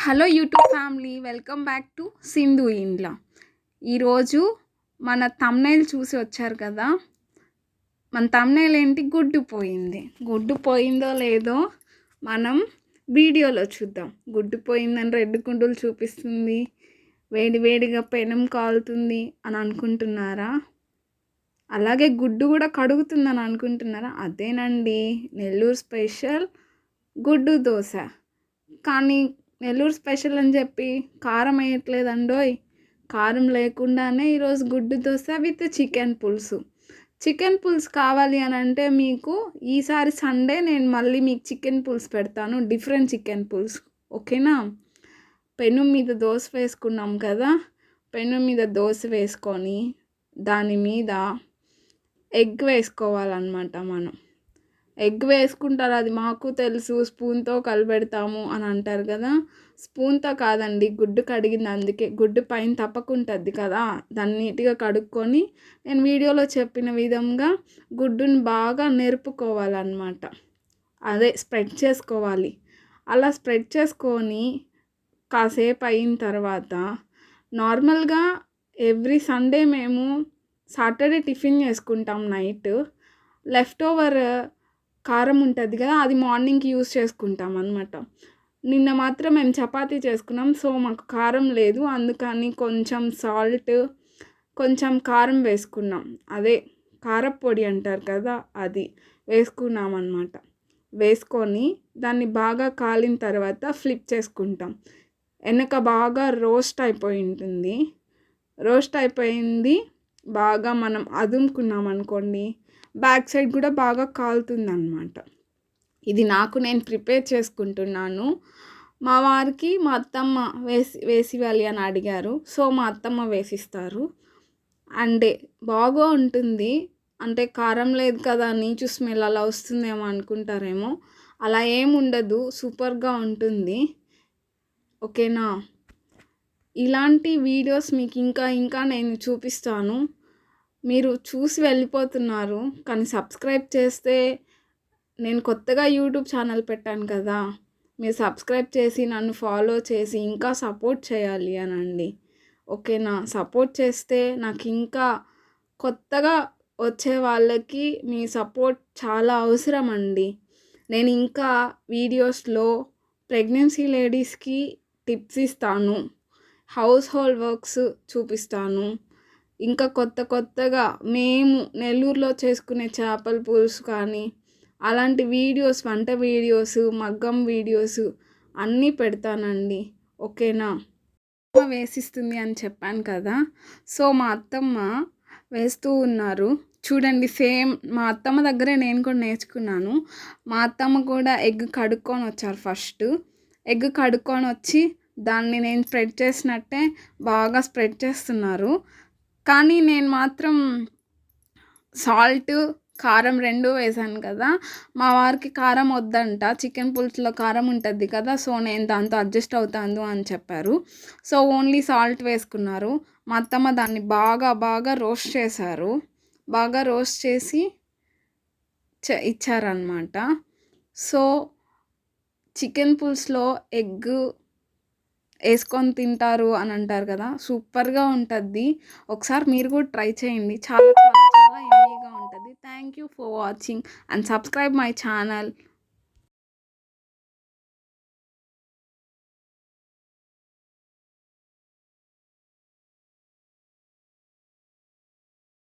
Hello YouTube family, welcome back to Sindhu Indla. ఈరోజు మన thumbnail చూసి వచ్చారు కదా. మన థంబ్నెయిల్ ఏంటి? గుడ్డు పోయిందో లేదో మనం వీడియోలో చూద్దాం. గుడ్డు పోయిందని రెడ్ కుండలు చూపిస్తుంది, వేడివేడిగా పెనం కాలుతుంది అని అనుకుంటున్నారా? అలాగే గుడ్డు కూడా కడుగుతుందని అనుకుంటున్నారా? అదేనండి, నెల్లూరు స్పెషల్ గుడ్డు దోశ. కానీ నెల్లూరు స్పెషల్ అని చెప్పి కారం వేయట్లేదండోయ్. కారం లేకుండానే ఈరోజు గుడ్డు దోశ విత్ చికెన్ పులుసు కావాలి అని అంటే మీకు ఈసారి సండే నేను మళ్ళీ మీకు చికెన్ పులుసు పెడతాను, డిఫరెంట్ చికెన్ పులుసు. ఓకేనా? పెను మీద దోశ వేసుకున్నాం కదా, పెను మీద దోశ వేసుకొని దాని మీద ఎగ్ వేసుకోవాలన్నమాట. మనం ఎగ్ వేసుకుంటారు, అది మాకు తెలుసు, స్పూన్తో కలిపెడతాము అని అంటారు కదా. స్పూన్తో కాదండి, గుడ్డు కడిగింది, అందుకే గుడ్డు పైన తప్పకుంటుంది కదా, దాన్ని నీట్గా కడుక్కొని నేను వీడియోలో చెప్పిన విధంగా గుడ్డుని బాగా నెరుపుకోవాలన్నమాట. అదే స్ప్రెడ్ చేసుకోవాలి. అలా స్ప్రెడ్ చేసుకొని కాసేపు అయిన తర్వాత నార్మల్గా ఎవ్రీ సండే మేము సాటర్డే టిఫిన్ చేసుకుంటాం. నైట్ లెఫ్ట్ ఓవర్ కారం ఉంటుంది కదా, అది మార్నింగ్కి యూస్ చేసుకుంటాం అన్నమాట. నిన్న మాత్రం మేము చపాతీ చేసుకున్నాం, సో మాకు కారం లేదు, అందుకని కొంచెం సాల్ట్, కొంచెం కారం వేసుకున్నాం. అదే కారపొడి అంటారు కదా, అది వేసుకున్నాం అన్నమాట. వేసుకొని దాన్ని బాగా కాలిన తర్వాత ఫ్లిప్ చేసుకుంటాం. వెనక బాగా రోస్ట్ అయిపోయింది బాగా మనం అదుముకున్నాం అనుకోండి, బ్యాక్ సైడ్ కూడా బాగా కాలుతుంది అన్నమాట. ఇది నేను ప్రిపేర్ చేసుకుంటున్నాను. మా వారికి మా అత్తమ్మ వేసివ్వాలి అని అడిగారు, సో మా అత్తమ్మ వేసిస్తారు. అంటే బాగా ఉంటుంది, అంటే కారం లేదు కదా, నీచు స్మెల్ అలా వస్తుందేమో అనుకుంటారేమో, అలా ఏమి ఉండదు, సూపర్గా ఉంటుంది. ఓకేనా? ఇలాంటి వీడియోస్ మీకు ఇంకా నేను చూపిస్తాను. మీరు చూసి వెళ్ళిపోతున్నారు, కానీ సబ్స్క్రైబ్ చేస్తే, నేను కొత్తగా యూట్యూబ్ ఛానల్ పెట్టాను కదా, మీరు సబ్స్క్రైబ్ చేసి నన్ను ఫాలో చేసి ఇంకా సపోర్ట్ చేయాలి అనండి. ఓకేనా? సపోర్ట్ చేస్తే నాకు ఇంకా కొత్తగా వచ్చే వాళ్ళకి మీ సపోర్ట్ చాలా అవసరం అండి. నేను ఇంకా వీడియోస్లో ప్రెగ్నెన్సీ లేడీస్కి టిప్స్ ఇస్తాను, హౌస్ హోల్డ్ వర్క్స్ చూపిస్తాను. ఇంకా కొత్తగా మేము నెల్లూరులో చేసుకునే చేపల పులుసు కానీ అలాంటి వీడియోస్, వంట వీడియోస్, మగ్గం వీడియోస్ అన్నీ పెడతానండి. ఓకేనా? వేసిస్తుంది అని చెప్పాను కదా, సో మా అత్తమ్మ వేస్తూ ఉన్నారు చూడండి. సేమ్ మా అత్తమ్మ దగ్గరే నేను కూడా నేర్చుకున్నాను. మా అత్తమ్మ కూడా ఎగ్ కడుక్కొని వచ్చారు. ఫస్ట్ ఎగ్ కడుక్కొని వచ్చి దాన్ని నేను స్ప్రెడ్ చేసినట్టే బాగా స్ప్రెడ్ చేస్తున్నారు. కానీ నేను మాత్రం సాల్ట్, కారం 2 వేసాను కదా, మా వారికి కారం వద్దంట, చికెన్ పులుసులో కారం ఉంటుంది కదా, సో నేను దాంతో అడ్జస్ట్ అవుతాను అని చెప్పారు. సో ఓన్లీ సాల్ట్ వేసుకున్నారు. మా అత్తమ్మ దాన్ని బాగా రోస్ట్ చేశారు, బాగా రోస్ట్ చేసి ఇచ్చారనమాట. సో చికెన్ పులుసులో ఎగ్ వేసుకొని తింటారు అని అంటారు కదా, సూపర్గా ఉంటుంది. ఒకసారి మీరు కూడా ట్రై చేయండి, చాలా ఎమ్మీగా ఉంటుంది. Thank you for watching and subscribe my channel.